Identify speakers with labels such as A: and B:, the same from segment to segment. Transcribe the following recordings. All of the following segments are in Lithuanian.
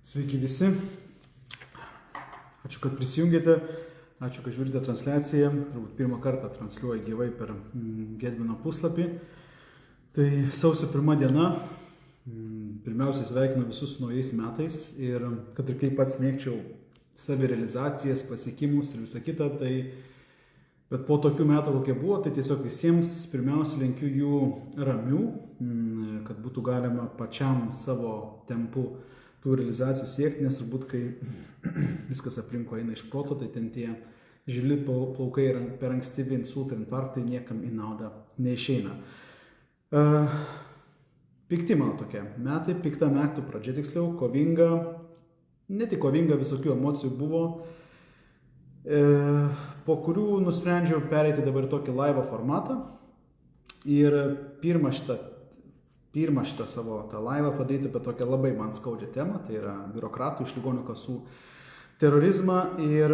A: Sveiki visi. Ačiū, kad prisijungėte. Ačiū, kad žiūrite transliaciją. Turbūt pirmą kartą transliuoju gyvai per Gedvino puslapį. Tai sausio 1 diena. Pirmiausia, sveikinu visus su naujais metais. Ir kad ir kaip pats mėgčiau savirealizacijas, pasiekimus ir visą kitą, bet po tokių metų, kokie buvo, tai tiesiog visiems pirmiausia linkiu jų ramių, kad būtų galima pačiam savo tempu tų realizacijų siekti, nes turbūt, kai viskas aplinkui eina iš proto, tai ten tie žili plaukai ir per ankstyvi insultai, infarktai niekam į naudą neišeina. Pikti mano tokie metai, pikta metų pradžia tiksliau, kovinga, ne tik kovinga, visokių emocijų buvo, po kurių nusprendžiau pereiti dabar tokį laivo formatą ir pirmą šitą savo tą laivą padaryti apie tokią labai man skaudžią temą, tai yra biurokratų iš ligonių kasų terorizmą ir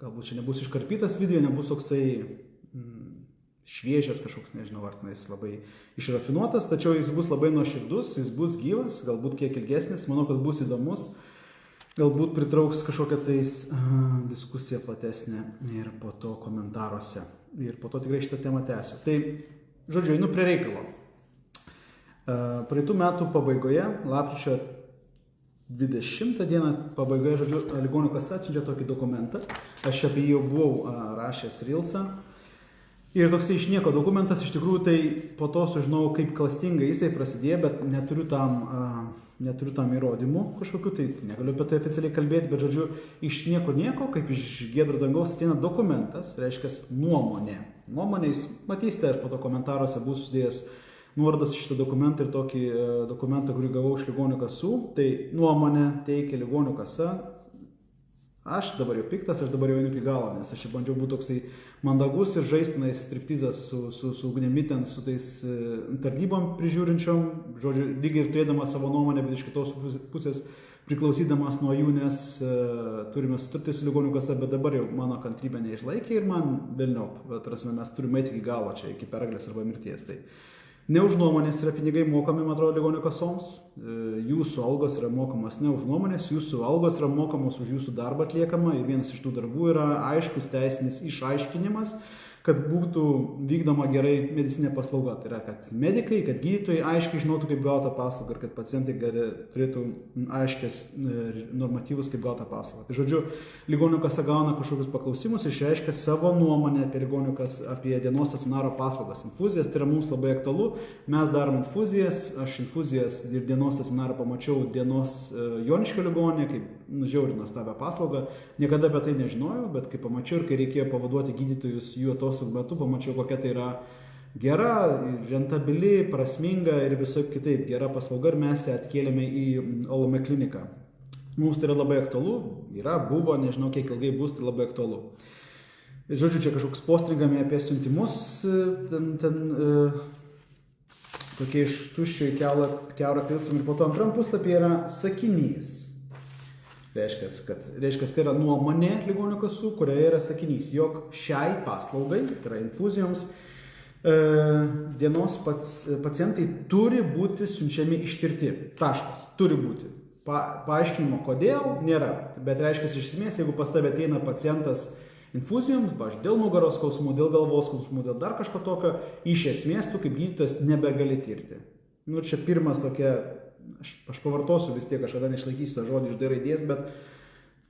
A: galbūt čia nebus iškarpytas video, nebus toksai šviežias kažkoks, nežinau, ar jis labai išrafinuotas, tačiau jis bus labai nuoširdus, jis bus gyvas, galbūt kiek ilgesnis, manau, kad bus įdomus, galbūt pritrauks kažkokią diskusiją platesnę ir po to komentaruose. Ir po to tikrai šitą temą tęsiu. Tai, žodžiu, einu prie reikalo. Praeitų metų pabaigoje, lapkričio 20 dieną pabaigoje, žodžiu, ligonių kasa atsiuntė tokį dokumentą. Aš apie jį jau buvau rašęs Reelsą. Ir toksai iš nieko dokumentas, iš tikrųjų, tai po to sužinau, kaip klastingai jisai prasidėjo, bet neturiu tam įrodymų kažkokiu, tai negaliu apie tai oficialiai kalbėti, bet žodžiu, iš nieko, kaip iš giedro dangaus ateina dokumentas, reiškia nuomonė. Nuomonė, jūs matysite, ir po to komentaruose bus sudėjęs nuorodas į šitą dokumentą ir tokį dokumentą, kurį gavau iš ligonių kasų. Tai nuomonė teikia ligonių kasa. Aš dabar jau piktas, aš dabar jau einu iki galo, nes aš čia bandžiau būti toksai mandagus ir žaistinais striptizas su ugnimi ten, su tais tarnybom prižiūrinčiom, žodžiu, lygiai ir turėdamas savo nuomonę, bet iš kitos pusės priklausydamas nuo jų, nes turime sutartį su ligonių kasa, bet dabar jau mano kantrybė neišlaikė ir man velniop, mes turime eiti iki galo čia, iki pergalės arba mirties. Tai ne už nuomonės yra pinigai mokami, man atrodo, ligonių kasoms, jūsų algos yra mokamas ne už nuomonės, jūsų algos yra mokamos už jūsų darbą atliekamą ir vienas iš tų darbų yra aiškus teisinis išaiškinimas, kad būtų vykdoma gerai medicinė paslauga. Tai yra, kad medikai, kad gydytojai aiškiai žinotų, kaip gauti paslaugą ir kad pacientai turėtų aiškias normatyvus, kaip gauti paslaugą. Tai žodžiu, ligonių kasa gauna kažkokius paklausimus, išreiškia savo nuomonę apie ligonių kasą, apie dienos stacionaro paslaugas. Infuzijas, tai yra mums labai aktualu. Mes darom infuzijas, aš infuzijas ir dienos stacionarą pamačiau dienos Joniškio ligoninė, kaip žiauriai nuostabią paslaugą. Niekada apie tai nežinojau, bet kai pamačiau ir kai reikėjo pavaduoti gydytojus jų atostogų metu, pamačiau, kokia tai yra gera, rentabili, prasminga ir visaip kitaip gera paslauga ir mes ją atkėlėme į Olome kliniką. Mums tai yra labai aktualu, buvo, nežinau kiek ilgai bus, tai labai aktualu. Žodžiu, čia kažkoks postringami apie siuntimus, tokie iš tuščio į kiaurą pilsam ir po to antram puslapį yra sakinys. Reiškia, tai yra nuomonė ligonių kasų, kurioje yra sakinys, jog šiai paslaugai, tai yra infuzijoms, dienos pacientai turi būti siunčiami ištirti. Taškas. Turi būti. Paaiškinimo kodėl nėra. Bet reiškia, iš esmės, jeigu pas tave ateina pacientas infuzijoms, dėl nugaros skausmų, dėl galvos skausmų, dėl dar kažko tokio, iš esmės tu kaip gydytojas nebegali tirti. Nu, čia pirmas tokia, aš pavartosiu vis tiek, kažkada neišlaikysiu tą žodį iš D raidės, bet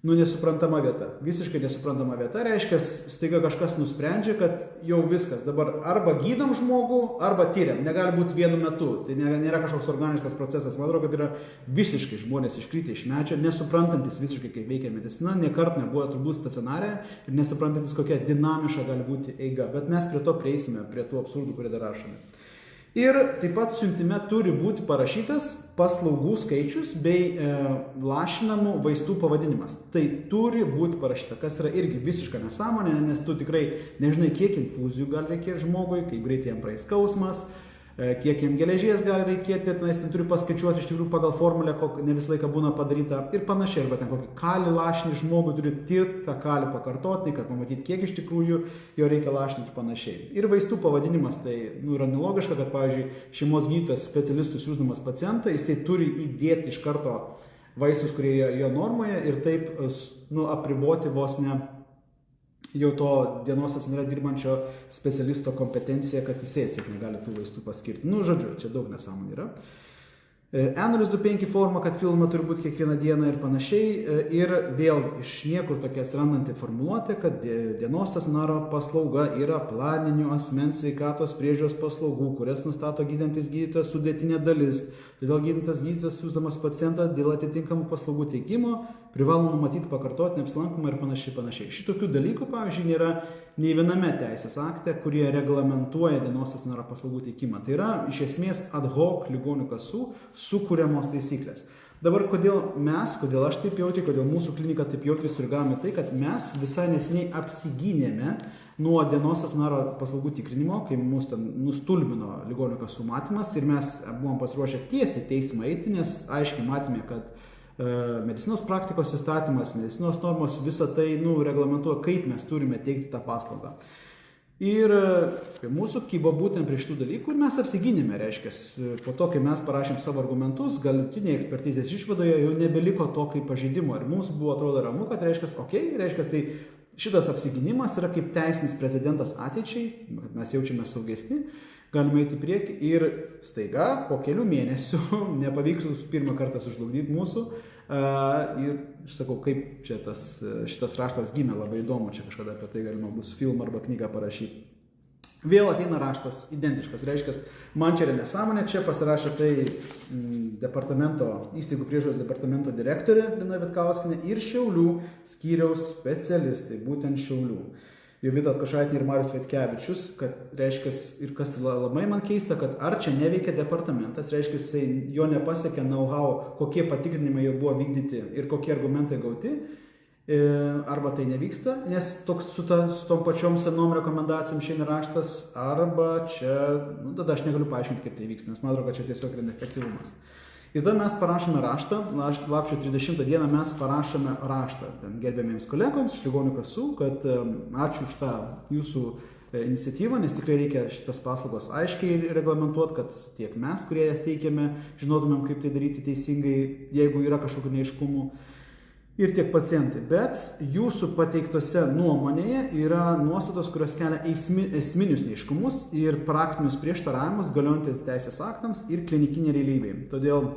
A: nesuprantama vieta. Visiškai nesuprantama vieta, reiškia, staiga kažkas nusprendžia, kad jau viskas, dabar arba gydom žmogų, arba tyriam. Negali būti vienu metu, tai nėra kažkoks organiškas procesas. Man atrodo, kad yra visiškai žmonės iškritę iš medžio, nesuprantantis visiškai, kaip veikia medicina, nekart nebuvo turbūt stacionare ir nesuprantantis, kokia dinamiška gali būti eiga. Bet mes prie to prieisime, prie tų absurdų, kurie dar rašome. Ir taip pat siuntime turi būti parašytas paslaugų skaičius bei lašinamų vaistų pavadinimas. Tai turi būti parašyta, kas yra irgi visiška nesąmonė, nes tu tikrai nežinai, kiek infuzijų gali reikėti žmogui, kaip greitai jam praeis skausmas, kiek jam geležies gali reikėti, tenais ten turi paskaičiuoti iš tikrųjų pagal formulę, ne visą laiką būna padaryta ir panašiai, arba ten kokį kalį lašinį žmogui turi tirti tą kalį pakartotinai, kad pamatyti, kiek iš tikrųjų jo reikia lašinti panašiai. Ir vaistų pavadinimas, tai yra nelogiška, kad, pavyzdžiui, šeimos gydytojas specialistų siūsdamas pacientą, jisai turi įdėti iš karto vaistus, kurie jo normoje ir taip apriboti vos ne jau to dienos stacionare dirbančio specialisto kompetencija, kad jisai atseit negali tų vaistų paskirti. Žodžiu, čia daug nesąmonė yra. N-25 forma, kad pilma turi būti kiekvieną dieną ir panašiai. Ir vėl iš niekur tokia atsirandanti formuluotė, kad dienos stacionaro paslauga yra planinių asmens sveikatos priežiūros paslaugų, kurias nustato gydantis gydytojas sudėtinė dalis. Todėl gydantis gydytojas siųsdamas pacientą dėl atitinkamų paslaugų teikimo privalo numatyti pakartotinį apsilankomą ir panašiai. Šitokių dalykų, pavyzdžiui, nėra nei viename teisės akte, kurie reglamentuoja dienos stacionaro paslaugų teikimą. Tai yra iš esmės ad hoc ligonių kasų sukūriamos taisyklės. Dabar kodėl aš taip jautriai, kodėl mūsų klinika taip jautriai sureagavome tai, kad mes visai nesiniai apsigynėme nuo dienos stacionaro paslaugų tikrinimo, kai mūsų ten nustulbino ligonių kasų matymas ir mes buvom pasiruošę tiesiai teismą eiti, nes aiškiai matėme, kad medicinos praktikos įstatymas, medicinos normos visą tai reglamentuoja, kaip mes turime teikti tą paslaugą. Ir mūsų kybo būtent prie šitų dalykų ir mes apsigynėme, reiškia, po to, kai mes parašėm savo argumentus, galutinėje ekspertizės išvadoje jau nebeliko to kaip pažeidimo. Ir mums buvo atrodo ramu, kad reiškia, tai šitas apsigynimas yra kaip teisinis precedentas ateičiai, mes jaučiame saugesni, galime eiti į priekį ir staiga po kelių mėnesių nepavyks pirmą kartą sužlugdyti mūsų. Ir aš sakau, kaip čia šitas raštas gimė, labai įdomu, čia kažkada apie tai galima bus filmą arba knygą parašyti. Vėl ateina raštas identiškas, reiškia, man čia yra nesąmonė, čia pasirašė tai įstaigų priežiūros departamento direktorė Lina Vitkauskienė ir Šiaulių skyriaus specialistai, būtent Šiaulių. Jovita Atkošaitė ir Marius Vaitkevičius, kad reiškia, ir kas labai man keista, kad ar čia neveikia departamentas, reiškia, jo nepasiekė know-how, kokie patikrinimai jau buvo vykdyti ir kokie argumentai gauti, arba tai nevyksta, nes toks su tom pačiom senom rekomendacijom šiandien raštas, arba čia, tada aš negaliu paaiškinti, kaip tai vyksta, nes man atrodo, kad čia tiesiog yra neefektyvumas. Ir tada mes parašome raštą, lapkričio 30 dieną mes parašome raštą gerbėmiems kolegoms iš ligonių kasų, kad ačiū už tą jūsų iniciatyvą, nes tikrai reikia šitas paslaugos aiškiai reglamentuoti, kad tiek mes, kurie jas teikiame, žinotumėm, kaip tai daryti teisingai, jeigu yra kažkokių neaiškumų, ir tiek pacientai. Bet jūsų pateiktose nuomonėje yra nuostatos, kurios kelia esminius neaiškumus ir praktinius prieštaravimus galiojantiems teisės aktams ir klinikiniai realybei. Todėl,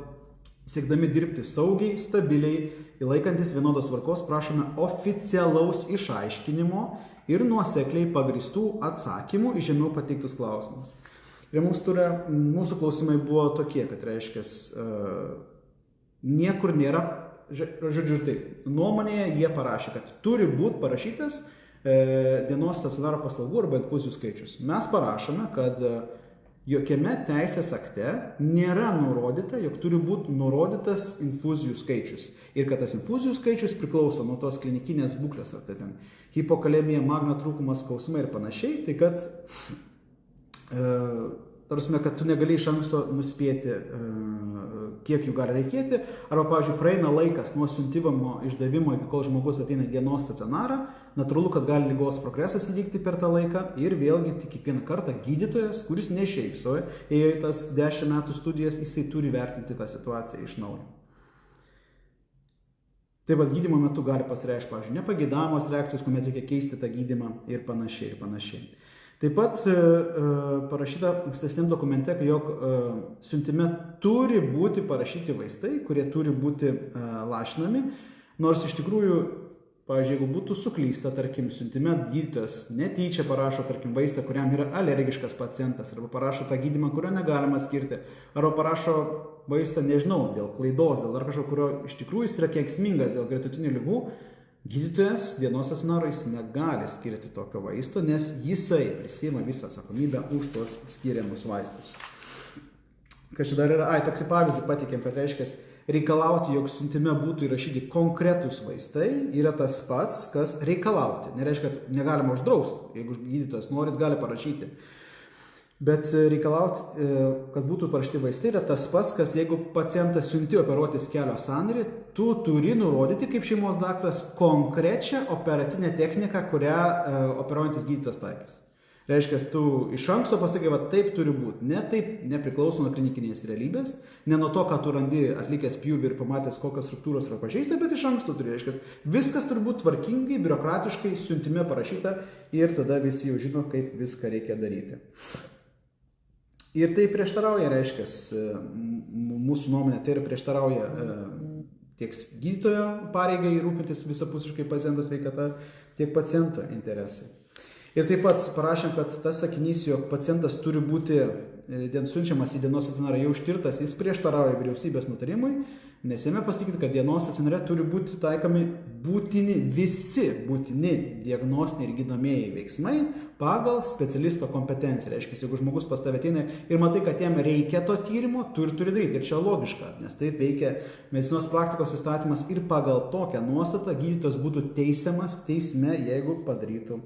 A: siekdami dirbti saugiai, stabiliai, laikantis vienodos tvarkos, prašome oficialaus išaiškinimo ir nuosekliai pagristų atsakymų į žemiau pateiktus klausimus. Ir mūsų klausimai buvo tokie, kad reiškia, niekur nėra. Žodžiu, taip, nuomonėje jie parašė, kad turi būti parašytas dienos stacionaro paslaugų arba infuzijų skaičius. Mes parašome, kad jokiame teisės akte nėra nurodyta, jog turi būti nurodytas infuzijų skaičius. Ir kad tas infuzijų skaičius priklauso nuo tos klinikinės būklės, ar tai ten hipokalemija, magnio trūkumas, skausmai ir panašiai, tai kad kad tu negali iš anksto nuspėti, kiek jų gali reikėti, arba, pavyzdžiui, praeina laikas nuo siuntimo išdavimo, iki kol žmogus ateina į dienos stacionarą, natūralu, kad gali ligos progresas įvykti per tą laiką ir vėlgi kiekvieną kartą gydytojas, kuris ne šiaip sau ėjo į tas 10 metų studijas, jisai turi vertinti tą situaciją iš naujo. Taip pat gydymo metu gali pasireikšti, pavyzdžiui, nepageidamos reakcijos, kuomet reikia keisti tą gydymą ir panašiai ir panašiai. Taip pat parašyta ankstesniam dokumente, jog siuntime turi būti parašyti vaistai, kurie turi būti lašinami, nors iš tikrųjų, pavyzdžiui, jeigu būtų suklysta, tarkim, siuntime gydytojas netyčia parašo, tarkim, vaistą, kuriam yra alergiškas pacientas, arba parašo tą gydymą, kurio negalima skirti, arba parašo vaistą, nežinau, dėl klaidos, dėl ar kažko, kurio iš tikrųjų jis yra kenksmingas dėl gretutinių ligų, gydytojas dienos stacionaro jis negali skirti tokio vaisto, nes jisai prisiima visą atsakomybę už tos skiriamus vaistus. Kas čia dar yra? Toks pavyzdį patikėm, kad reiškia reikalauti, jog siuntime būtų įrašyti konkretus vaistai, yra tas pats, kas reikalauti. Nereiškia, kad negalima uždrausti. Jeigu gydytojas norit, gali parašyti. Bet reikalauti, kad būtų parašyti vaistai, yra tas pats, kas jeigu pacientas siunti operuotis kelio sąnarį, tu turi nurodyti kaip šeimos daktaras konkrečią operacinę techniką, kurią operuojantis gydytojas taikys. Reiškia, tu iš anksto pasakai, va taip turi būti. Ne taip, nepriklauso nuo klinikinės realybės, ne nuo to, ką tu randi atlikęs pjūvį ir pamatęs, kokios struktūros yra pažeista, bet iš anksto turi. Reiškia, viskas turi būti tvarkingai, biurokratiškai, siuntime parašyta ir tada visi jau žino, kaip viską reikia daryti. Ir tai prieštarauja, reiškia, mūsų nuomonė, tai ir prieštarauja tiek gydytojo pareigai rūpintis visapusiškai paciento sveikata, tiek paciento interesai. Ir taip pat parašėm, kad tas sakinys, jog pacientas turi būti siunčiamas į dienos stacionarą jau ištirtas, jis prieštarauja vyriausybės nutarimui, nes jame pasakyti, kad dienos stacionare turi būti taikomi visi būtini diagnostiniai ir gydomieji veiksmai pagal specialisto kompetenciją. Reiškia, jeigu žmogus pas tave ateina ir matai, kad jam reikia to tyrimo, tu ir turi daryti. Ir čia logiška, nes taip veikia medicinos praktikos įstatymas ir pagal tokią nuostatą gydytojas būtų teisiamas teisme, jeigu padarytų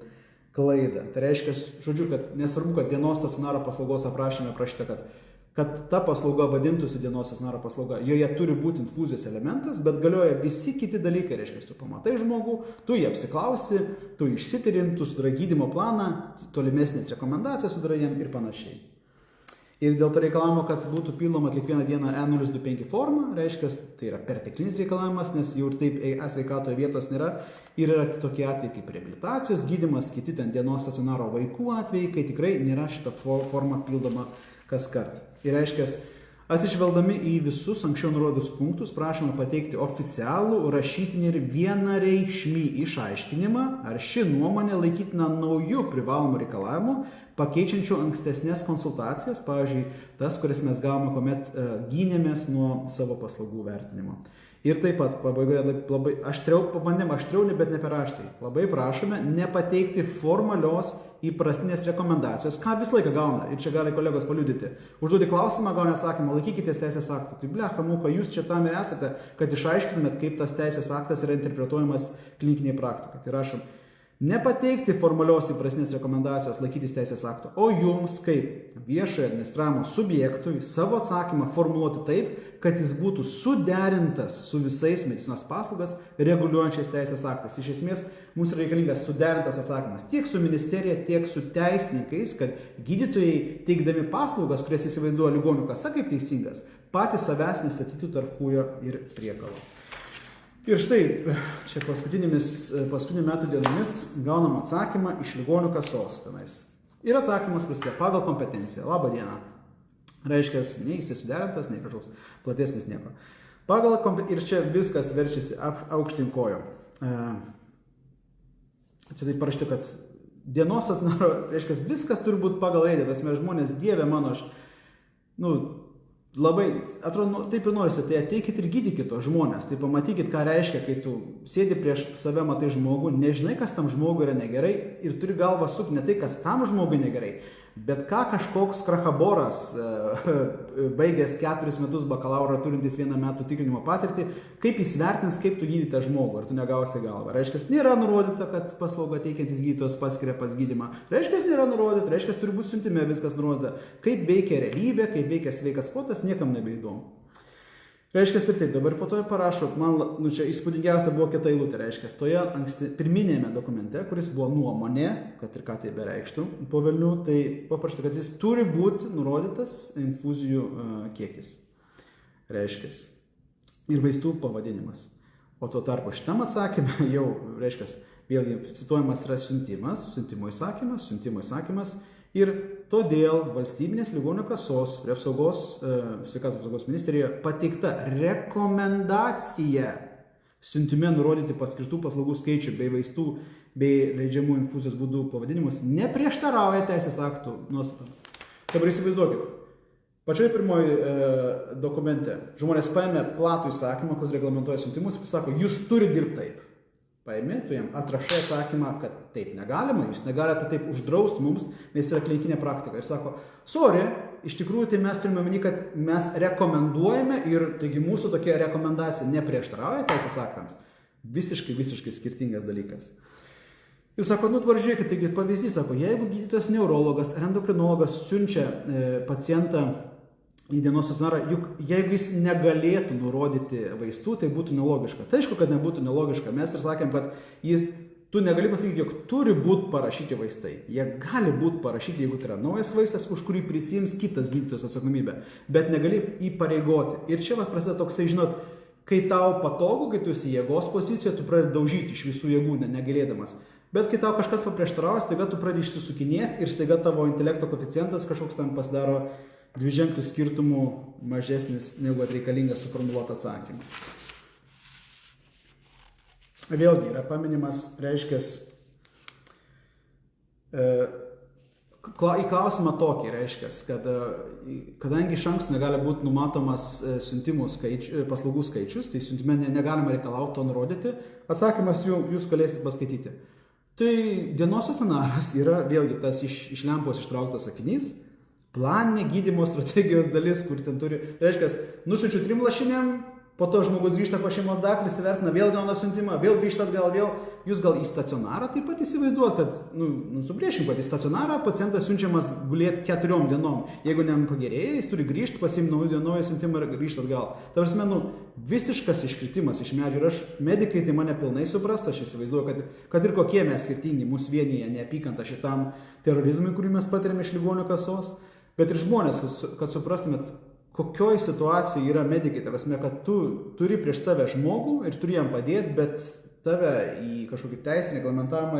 A: klaidą. Tai reiškia, žodžiu, kad nesvarbu, kad dienos stacionaro paslaugos aprašyme prašyta, kad ta paslauga vadintųsi dienos stacionaro paslauga, joje turi būti infuzijos elementas, bet galioja visi kiti dalykai. Reiškia, tu pamatai žmogų, tu jį apsiklausi, tu išsitirini, tu sudarai gydymo planą, tolimesnės rekomendacijas sudarai jam ir panašiai. Ir dėl to reikalavimo, kad būtų pildoma kiekvieną dieną E025 forma, reiškia, tai yra perteklinis reikalavimas, nes jau ir taip sveikatoje vietos nėra. Ir yra tokie atvejai kaip reabilitacijos, gydymas, kiti ten dienos stacionaro vaikų atvejai, kai tikrai nėra šita forma pildoma kas kart. Ir reiškia, atsižvelgdami į visus anksčiau nurodytus punktus, prašome pateikti oficialų, rašytinį ir vienareikšmį išaiškinimą, ar ši nuomonė laikytina naujų privalomų reikalavimų, pakeičiančių ankstesnės konsultacijas, pavyzdžiui, tas, kuris mes gavome, kuomet gynėmės nuo savo paslaugų vertinimo. Ir taip pat pabaigoje labai aštriau, bet ne per aštriai. Labai prašome nepateikti formalios įprastinės rekomendacijos, ką visą laiką gauna, ir čia gali kolegos paliudyti. Užduodi klausimą, gauni atsakymą, laikykitės teisės aktų. Tai blecha, muka, jūs čia tam ir esate, kad išaiškintumėt, kaip tas teisės aktas yra interpretuojamas klinikiniai praktikai. Tai rašom, nepateikti formalios įprastinės rekomendacijos laikytis teisės akto, o jums kaip viešojo administravimo subjektui savo atsakymą formuluoti taip, kad jis būtų suderintas su visais medicinos paslaugas reguliuojančiais teisės aktais. Iš esmės, mums yra reikalingas suderintas atsakymas tiek su ministerija, tiek su teisininkais, kad gydytojai teikdami paslaugas, kurias įsivaizduoja ligonių kasa kaip teisingas, patys savęs nestatytų tarp kūjo ir priekalo. Ir štai, čia paskutinių metų dienomis gaunam atsakymą iš ligonių kasos tenais. Ir atsakymas prasideda pagal kompetenciją. Labą dieną. Reiškia, nei jis suderintas, nei kažkoks platesnis nieko. Ir čia viskas verčiasi aukštyn kojom. Čia taip parašyti, kad dienos stacionaro, reiškia, viskas turi būti pagal raidę, bet mes žmonės, Dieve mano, labai, atrodo, taip ir norisi, tai ateikit ir gydykit to žmonės, tai pamatykit, ką reiškia, kai tu sėdi prieš save, matai žmogų, nežinai, kas tam žmogui yra negerai ir turi galvą sukti ne tai, kas tam žmogui negerai, bet ką kažkoks krachaboras, baigęs 4 metus bakalauro, turintis 1 metų tikrinimo patirtį, kaip jis vertins, kaip tu gydytą žmogų, ar tu negausi galvą. Reiškia, nėra nurodyta, kad paslaugą teikiantis gydytojas paskiria pats gydymą. Reiškia, nėra nurodyta, reiškia, turi būti siuntime viskas nurodyta. Kaip veikia realybė, kaip veikia sveikas protas, niekam nebeįdomu. Reiškia, ir taip, dabar po to parašo, man čia įspūdingiausia buvo kita eilutė, reiškia, toje pirminėme dokumente, kuris buvo nuomonė, kad ir ką tai bereikštų po velnių, tai paprašta, kad jis turi būti nurodytas infuzijų kiekis, reiškia, ir vaistų pavadinimas. O tuo tarpu šitam atsakymą jau, reiškia, vėlgi cituojamas yra siuntimo įsakymas, ir todėl valstybinės ligonių kasos ir sveikatos apsaugos ministerijoje pateikta rekomendacija siuntime nurodyti paskirtų paslaugų skaičių bei vaistų bei leidžiamų infuzijos būdų pavadinimus neprieštarauja teisės aktų nuostatoms. Dabar įsivaizduokit, pačioje pirmoje dokumente žmonės paėmė platų įsakymą, kuris reglamentuoja siuntimus ir sako, jūs turi dirbti taip. Paėmė, tu jam atrašai atsakymą, kad taip negalima, jūs negalite taip uždrausti mums, nes yra klinikinė praktika. Ir sako, sorry, iš tikrųjų tai mes turime omeny, kad mes rekomenduojame ir taigi mūsų tokia rekomendacija neprieštarauja teisės aktams. Visiškai skirtingas dalykas. Ir sako, dabar žiūrėkit, taigi pavyzdys, sako, jeigu gydytojas neurologas ar endokrinologas siunčia pacientą į dienos stacionarą, juk jeigu jis negalėtų nurodyti vaistų, tai būtų nelogiška. Tai aišku, kad nebūtų nelogiška. Mes ir sakėm, kad jis tu negali pasakyti, jog turi būti parašyti vaistai. Jie gali būti parašyti, jeigu tai yra naujas vaistas, už kurį prisiims kitas gydytojas atsakomybę, bet negali įpareigoti. Ir čia prasideda toksai, žinot, kai tau patogu, kai tu esi jėgos pozicijoje, tu pradedi daužyti iš visų jėgų, negalėdamas. Bet kai tau kažkas paprieštarauja, staiga tu pradedi išsisukinėti ir staiga tavo intelekto koeficientas kažkoks tam pasidaro dviženklių skirtumų mažesnis negu reikalingas suformuluoti atsakymą. Vėlgi yra paminimas, reiškia, į klausimą tokį, reiškia, kad kadangi iš anksto negali būti numatomas siuntimų paslaugų skaičius, tai siuntime negalima reikalauti to nurodyti, atsakymas jūs galėsite paskaityti. Tai dienos stacionaras yra vėlgi tas iš lempos ištrauktas sakinys, planinė gydymo strategijos dalis, kur ten turi, reiškia, nusiunčiu 3 lašinėm, po to žmogus grįžta pas šeimos daktarą, įsivertina, vėl gauna siuntimą, vėl grįžta atgal, vėl. Jūs gal į stacionarą taip pat įsivaizduot, kad, supriešim, kad į stacionarą pacientas siunčiamas gulėti 4 dienom. Jeigu nepagerėja, jis turi grįžti, pasiimti naują siuntimą ir grįžti atgal. Ta prasme, visiškas iškritimas iš medžių. Ir medikai tai mane pilnai supras, aš įsivaizduoju, kad ir kokie mes skirtingi, mūsų vienyje neapykanta šitam terorizmui, kurį mes patiriame iš ligonių kasos, bet ir žmonės, kad suprastumėt, kokioj situacijai yra medikai, ta prasme, kad tu turi prieš tave žmogų ir turi jam padėti, bet tave į kažkokį teisinį reglamentavimą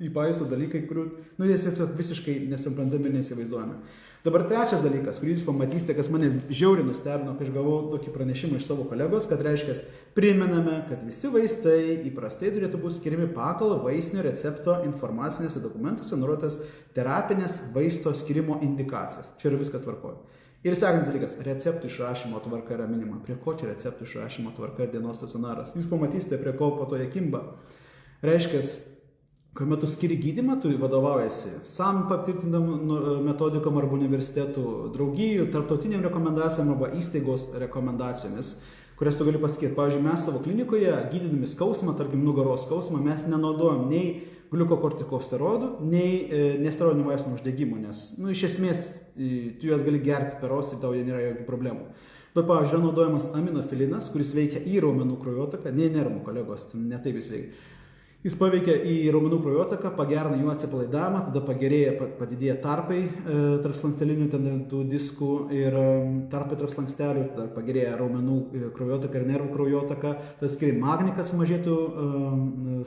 A: įpaiso dalykai, kurių, jie tiesiog visiškai nesuprantami ir neįsivaizduojami. Dabar trečias dalykas, kurį jūs pamatysite, kas mane žiauriai nustebino, kai aš gavau tokį pranešimą iš savo kolegos, kad reiškia, primename, kad visi vaistai įprastai turėtų būti skiriami pagal vaistinio recepto informacinėse dokumentuose nurodytas terapinės vaisto skirimo indikacijas. Čia yra viskas tvarkoja. Ir sekantis dalykas, receptų išrašymo tvarka yra minima. Prie ko čia receptų išrašymo tvarka ir dienos stacionaras? Jūs pamatysite, prie ko po to jie kimba. Reiškia, kuomet tu skiri gydymą, tu vadovaujasi SAM patvirtintam metodikom arba universitetų draugijų, tarptautiniam rekomendacijom arba įstaigos rekomendacijomis, kurias tu gali pasakyti. Pavyzdžiui, mes savo klinikoje, gydydami skausmą, tarkim nugaros skausmą, mes nenaudojam nei gliukokortikosteroidų, nei nesteroidinių vaistų nuo uždegimo, nes, iš esmės, tu juos gali gerti per osį, tau jie nėra jokių problemų. Bet, pavyzdžiui, yra naudojamas aminofilinas, kuris veikia į raumenų kraujotaką, ne į nervų, kolegos, ne taip jis veikia. Jis paveikia į raumenų kraujotaką, pagerina jų atsipalaidavimą, tada padidėja tarpai tarp slankstelinių tų diskų ir tarpai tarp slankstelių, tada pagerėja raumenų kraujotaka ir nervų kraujotaka, tada skiri magnį, kad sumažėtų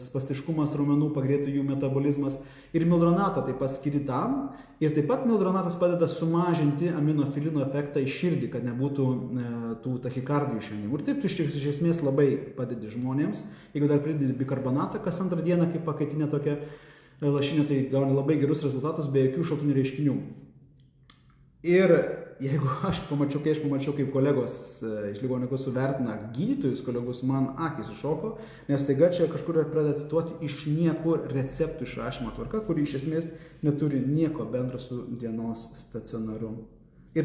A: spastiškumas raumenų, pagerėtų jų metabolizmas ir mildronatą taip pat skiri tam ir taip pat mildronatas padeda sumažinti aminofilino efektą į širdį, kad nebūtų tų tachikardijų išvenimų. Ir taip tu iš esmės labai padedi žmonėms, jeigu dar pridedi bikarbonatą, kas antrą dieną kaip pakaitinė tokia lašinė, tai gauni labai gerus rezultatus be jokių šalutinių reiškinių. Ir jeigu aš pamačiau, kaip kolegos iš ligonių kasų vertina gydytojus, kolegos, man akys iššoko, nes taiga čia kažkur pradeda cituoti iš niekur receptų išrašymo tvarka, kuri iš esmės neturi nieko bendro su dienos stacionaru. Ir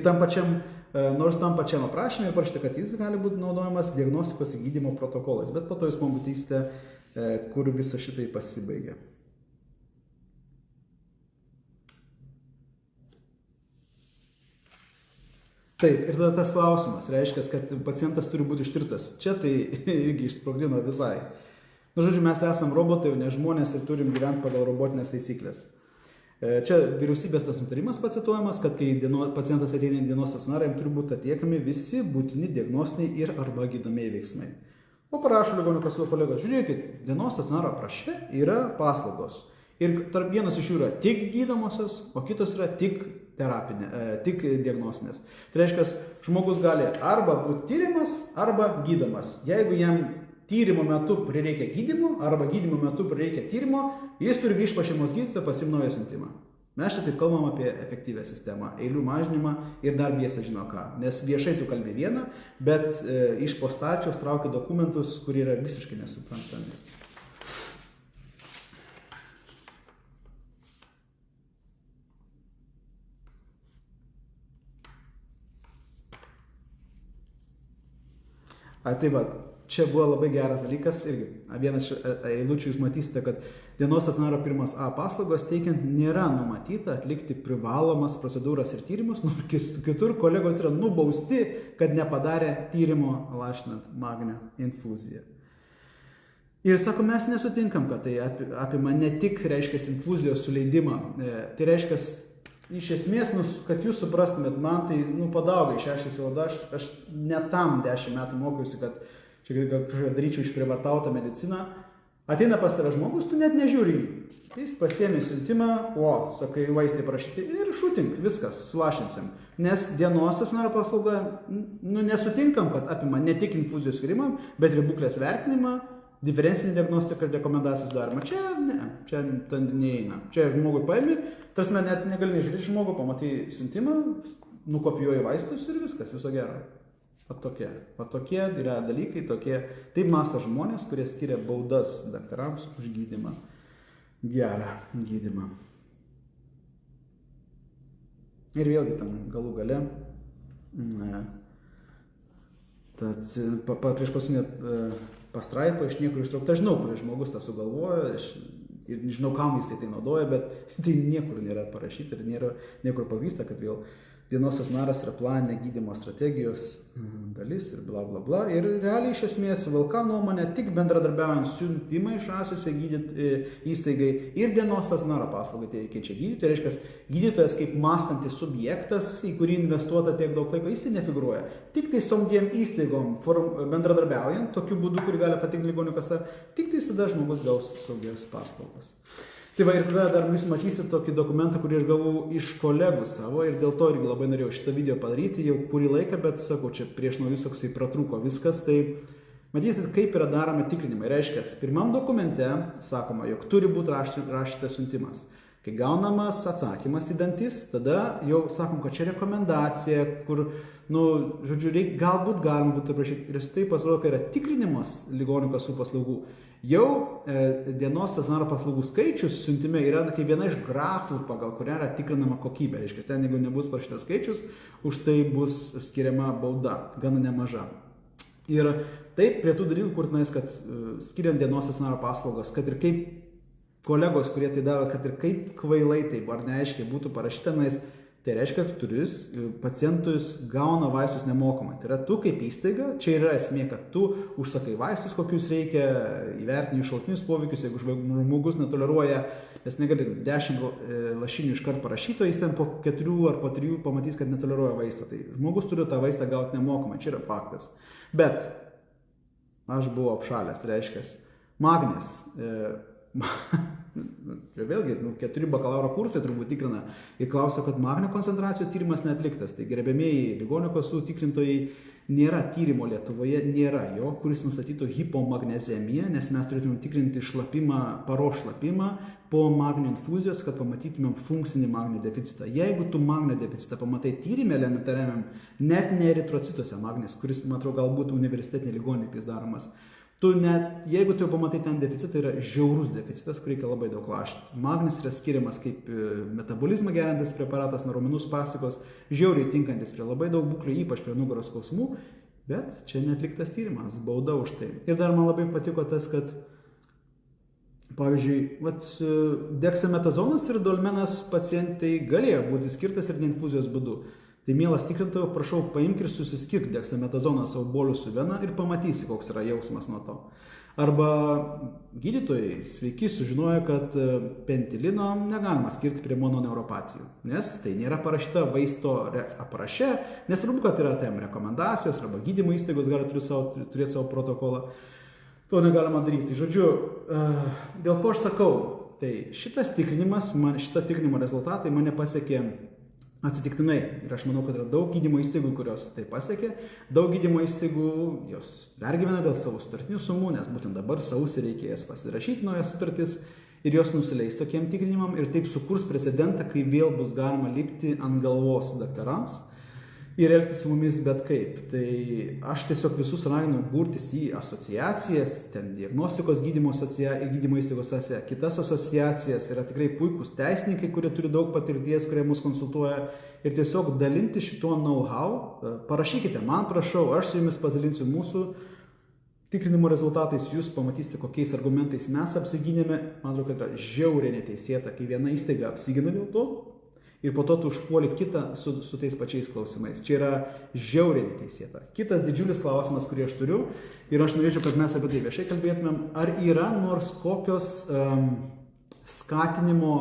A: nors tam pačiam aprašymė parašyta, kad jis gali būti naudojamas diagnostikos ir gydymo protokolais, bet po to jūs pamatysite, kur visa šitai pasibaigia. Taip, ir tada tas klausimas, reiškia, kad pacientas turi būti ištirtas. Čia tai irgi išsprogdino visai. Žodžiu, mes esam robotai, o ne žmonės ir turim gyventi pagal robotinės taisyklės. Čia vyriausybės tas nutarimas pacituojamas, kad kai pacientas ateina į dienos stacionarą, jam turi būti atliekami visi būtini diagnostiniai ir arba gydomieji veiksmai. O parašo ligonių kasų kolegos, žiūrėkit, dienos stacionaro apraše yra paslaugos. Ir tarp vienas iš jų yra tik gydomosios, o kitos yra tik tik diagnostinės. Tai reiškia, žmogus gali arba būti tyrimas, arba gydomas. Jeigu jam tyrimo metu prireikia gydymo, arba gydymo metu prireikia tyrimo, jis turi grįžti pas šeimos gydytoją, pasiimti naują siuntimą. Mes čia taip kalbam apie efektyvę sistemą, eilių mažinimą ir dar biesa žino ką. Nes viešai tu kalbi vieną, bet iš po stalčiaus traukia dokumentus, kurie yra visiškai nesuprantami. Tai va, čia buvo labai geras dalykas irgi. Vienas eilučių jūs matysite, kad dienos stacionaro pirmas A paslaugos teikiant nėra numatyta atlikti privalomas procedūras ir tyrimus, nors kitur kolegos yra nubausti, kad nepadarė tyrimo lašinant magnio infuziją. Ir sako, mes nesutinkam, kad tai apima ne tik, reiškia, infuzijos suleidimą. Tai reiškia, iš esmės, kad jūs suprastumėt, man tai, padaugai 6 valandų, aš ne tam 10 metų mokiausi, kad čia kažką daryčiau išprievartautą mediciną. Ateina pas tave žmogus, tu net nežiūri. Jis pasiėmė siuntimą, sakai, vaistai prašyti ir šutink, viskas, sulašinsim. Nes dienos stacionaro paslauga, nesutinkam, kad apima ne tik infuzijos skirimą, bet ir būklės vertinimą, diferencinį diagnostiką ir rekomendacijos darymą. Čia neįeina. Čia žmogui paėmė, tarsi net negali nežiūrėti žmogų, pamatai siuntimą, nukopijuoji vaistus ir viskas, viso gero. Va tokie yra dalykai, taip mąsto žmonės, kurie skiria baudas daktarams už gydymą. Gerą gydymą. Ir vėlgi tam galų gale, prieš paskutinę pastraipą iš niekur ištraukta, žinau, kuris žmogus tą sugalvojo, ir žinau, kam jis tai naudoja, bet tai niekur nėra parašyta ir nėra niekur pavysta, kad vėl dienos stacionaras yra planinė gydymo strategijos dalis ir bla bla bla. Ir realiai iš esmės VLK nuomonė tik bendradarbiaujant siuntimą išrasusią įstaigai ir dienos stacionaro paslaugą teikiančią gydytojai. Tai reiškia, gydytojas kaip mąstantis subjektas, į kurį investuota tiek daug laiko, jis nefigūruoja. Tik tai su tom dviem įstaigom bendradarbiaujant, tokiu būdu, kurį gali patikrinti ligonių kasa, tik tai tada žmogus gaus saugias paslaugas. Tai va ir tada dar jūs matysit tokį dokumentą, kurį aš gavau iš kolegų savo ir dėl to irgi labai norėjau šitą video padaryti jau kurį laiką, bet sakau, čia prieš naujus toksai pratrūko viskas, tai matysit, kaip yra daromi tikrinimai. Reiškia, pirmam dokumente sakoma, jog turi būti rašytas siuntimas. Kai gaunamas atsakymas į dantis, tada jau sakom, kad čia rekomendacija, kur, žodžiu, galbūt galima būtų prašyti. Ir tai pasirodo, kai yra tikrinimas ligonių kasų paslaugų. Jau dienos stacionaro paslaugų skaičius siuntime yra kaip viena iš grafų, pagal kurią yra tikrinama kokybė. Reiškia, ten jeigu nebus parašytas skaičius, už tai bus skiriama bauda, gana nemaža. Ir taip, prie tų dalykų, kur tenais, kad skiriant dienos stacionaro paslaugas, kad ir kaip kolegos, kurie tai daro, kad ir kaip kvailai taip ar neaiškiai būtų parašyta, tai reiškia, kad pacientus gauna vaistus nemokamai. Tai yra tu kaip įstaiga, čia yra esmė, kad tu užsakai vaistus, kokius reikia, įvertini šaltinius poveikius, jeigu žmogus netoleruoja, nes negali 10 lašinių iškart parašyto, jis ten po 4 ar po 3 pamatys, kad netoleruoja vaisto. Tai žmogus turi tą vaistą gauti nemokamai, čia yra faktas. Bet aš buvau apšalęs, tai reiškia, magnis. Vėlgi, 4 bakalauro kursai turbūt tikrina ir klausia, kad magnio koncentracijos tyrimas neatliktas. Tai gerbėmieji ligonių kasų tikrintojai, nėra tyrimo Lietuvoje, nėra jo, kuris nustatytų hipomagnezemiją, nes mes turėtume tikrinti paros šlapimą po magnio infuzijos, kad pamatytumėm funkcinį magnio deficitą. Jeigu tu magnio deficitą pamatai tyrime elementariam, net ne eritrocituose magnis, kuris, man atrodo, galbūt universitetinė ligoninė daromas, jeigu tu pamatai ten deficitą, yra žiaurus deficitas, kur reikia labai daug lašinti. Magnis yra skiriamas kaip metabolizmą gerinantis preparatas, nuo raumenų spastikos, žiauriai tinkantis prie labai daug būklių, ypač prie nugaros skausmų, bet čia neatliktas tyrimas, bauda už tai. Ir dar man labai patiko tas, kad, pavyzdžiui, deksametazonas ir dolmenas pacientai galėjo būti skirtas ir neinfuzijos būdu. Tai mielas tikrintojau, prašau, paimk ir susiskirk deksametazoną savo bolių su vena ir pamatysi, koks yra jausmas nuo to. Arba gydytojai sveiki sužinojo, kad pentilino negalima skirti prie mononeuropatijų, nes tai nėra parašyta vaisto apraše, nesvarbu, kad yra tam rekomendacijos arba gydymo įstaigos gali turėti savo protokolą. To negalima daryti. Žodžiu, dėl ko aš sakau, tai šitas tikrinimo rezultatai mane pasiekė atsitiktinai. Ir aš manau, kad yra daug gydymo įstaigų, kurios tai pasiekė. Daug gydymo įstaigų jos pergyvena dėl savo sutartinių sumų, nes būtent dabar sausį reikės pasirašyti naujas sutartis ir jos nusileis tokiem tikrinimam ir taip sukurs precedentą, kai vėl bus galima lipti ant galvos daktarams ir elgtis su mumis bet kaip. Tai aš tiesiog visus raginu burtis į asociacijas, ten diagnostikos gydymo įstaigos asociacija, kitas asociacijas, yra tikrai puikūs teisininkai, kurie turi daug patirties, kurie mus konsultuoja ir tiesiog dalinti šituo know-how. Parašykite man, prašau, aš su jumis pasidalinsiu mūsų tikrinimo rezultatais, jūs pamatysite, kokiais argumentais mes apsigynėme. Man atrodo, kad yra žiauriai neteisėta, kai viena įstaiga apsigina dėl to ir po to tu užpuoli kitą su tais pačiais klausimais. Čia yra žiauriai neteisėta. Kitas didžiulis klausimas, kurį aš turiu, ir aš norėčiau, kad mes apie tai viešai kalbėtumėm, ar yra nors kokios skatinimo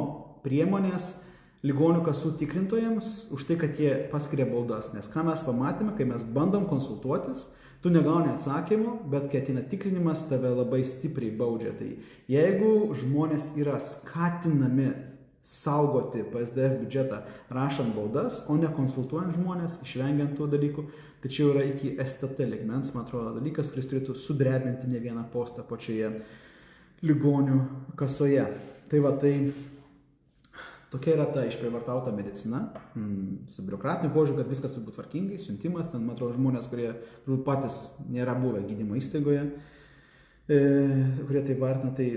A: priemonės ligonių kasų tikrintojams už tai, kad jie paskiria baudas. Nes ką mes pamatėme, kai mes bandom konsultuotis, tu negauni atsakymų, bet kai ateina tikrinimas, tave labai stipriai baudžia. Tai jeigu žmonės yra skatinami saugoti PSDF biudžetą rašant baudas, o ne konsultuojant žmonės, išvengiant tų dalykų, tai čia yra iki STT lygmens, man atrodo, dalykas, kuris turėtų sudrebinti ne vieną postą pačioje ligonių kasoje. Tai va, tai tokia yra ta išprievartauta medicina, su biurokratiniu požiūriu, kad viskas turi būti tvarkingai, siuntimas, ten, man atrodo, žmonės, kurie patys nėra buvę gydymo įstaigoje, kurie tai vartina, tai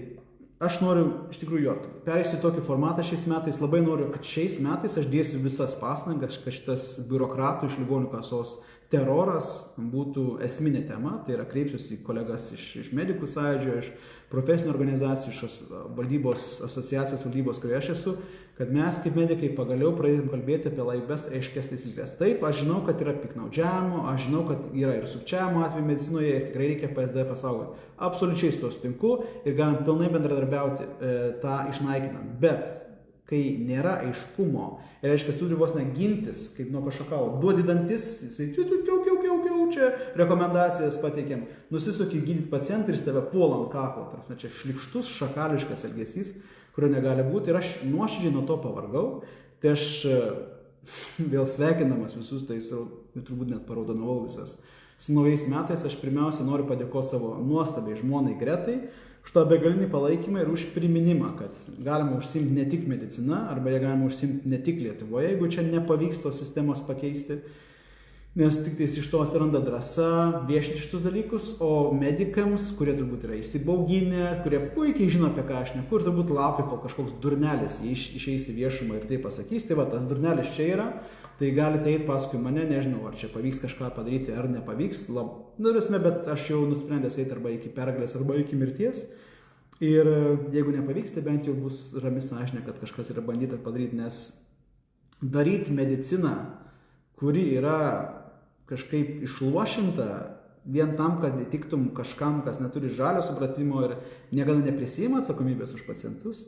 A: aš noriu, iš tikrųjų, perėsiu tokį formatą šiais metais, labai noriu, kad šiais metais aš dėsiu visas pastangas, kad šitas biurokratų iš ligonių kasos teroras būtų esminė tema, tai yra kreipsiuosi į kolegas iš medikų sąjūdžio, iš profesinių organizacijų, iš asociacijos valdybos, kurioje aš esu, kad mes kaip medikai pagaliau pradėtum kalbėti apie laibes aiškės taisyklės. Taip, aš žinau, kad yra piknaudžiavimo, aš žinau, kad yra ir sukčiavimo atveju medicinoje ir tikrai reikia PSDF saugoti. Absoliučiai su to sutinku ir galim pilnai bendradarbiauti tą išnaikinant. Bet kai nėra aiškumo ir reiškia, turi vos negintis, kaip nuo kažkokalo, duodi dantis, jisai čia rekomendacijas pateikiam, nusisuki gydyti pacientą ir jis tave puola ant kaklo. Čia šlykštus, šakališkas elgesys, kurio negali būti ir aš nuoširdžiai nuo to pavargau, tai aš vėl sveikindamas visus, tai turbūt net paraudonavau visas. Su naujais metais aš pirmiausia noriu padėkoti savo nuostabiai žmonai Gretai už tą begalinį palaikymą ir už priminimą, kad galima užsiimti ne tik medicina, arba jie galima užsiimti ne tik Lietuvoje, jeigu čia nepavyks tos sistemos pakeisti, nes tik tais iš to atsiranda drąsa viešinti šitus dalykus, o medikams, kurie turbūt yra įsibauginę, kurie puikiai žino, apie ką aš šneku, ir turbūt laukia, kol kažkoks durnelis išeis į viešumą ir tai pasakys, tai va, tas durnelis čia yra, tai galite eiti paskui mane, nežinau, ar čia pavyks kažką padaryti, ar nepavyks, bet aš jau nusprendęs eiti arba iki pergalės, arba iki mirties, ir jeigu nepavyks, tai bent jau bus rami sąžinė, kad kažkas yra bandyta padaryti, nes daryti mediciną, kuri yra kažkaip išluošinta vien tam, kad įtiktum kažkam, kas neturi žalio supratimo ir niekada neprisima atsakomybės už pacientus,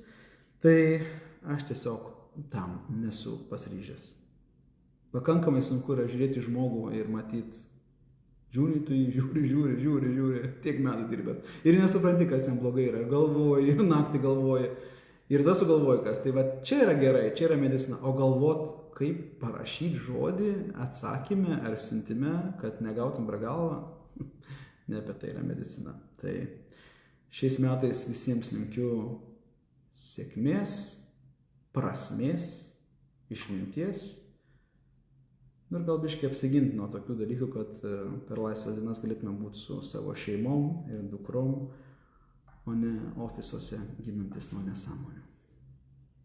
A: tai aš tiesiog tam nesu pasiryžęs. Pakankamai sunku yra žiūrėti žmogų ir matyti, žiūri, tiek metų dirbėt. Ir nesupranti, kas jam blogai yra, galvoji, ir naktį galvoji, ir tada sugalvoji, kas. Tai va, čia yra gerai, čia yra medicina, o galvot, kaip parašyti žodį atsakymę ar siuntime, kad negautum bragalvą, ne apie tai yra medicina. Tai šiais metais visiems linkiu sėkmės, prasmės, išminties ir gal biškai apsiginti nuo tokių dalykų, kad per laisvas dienas galėtume būti su savo šeimom ir dukrom, o ne ofisuose ginantis nuo nesąmonių.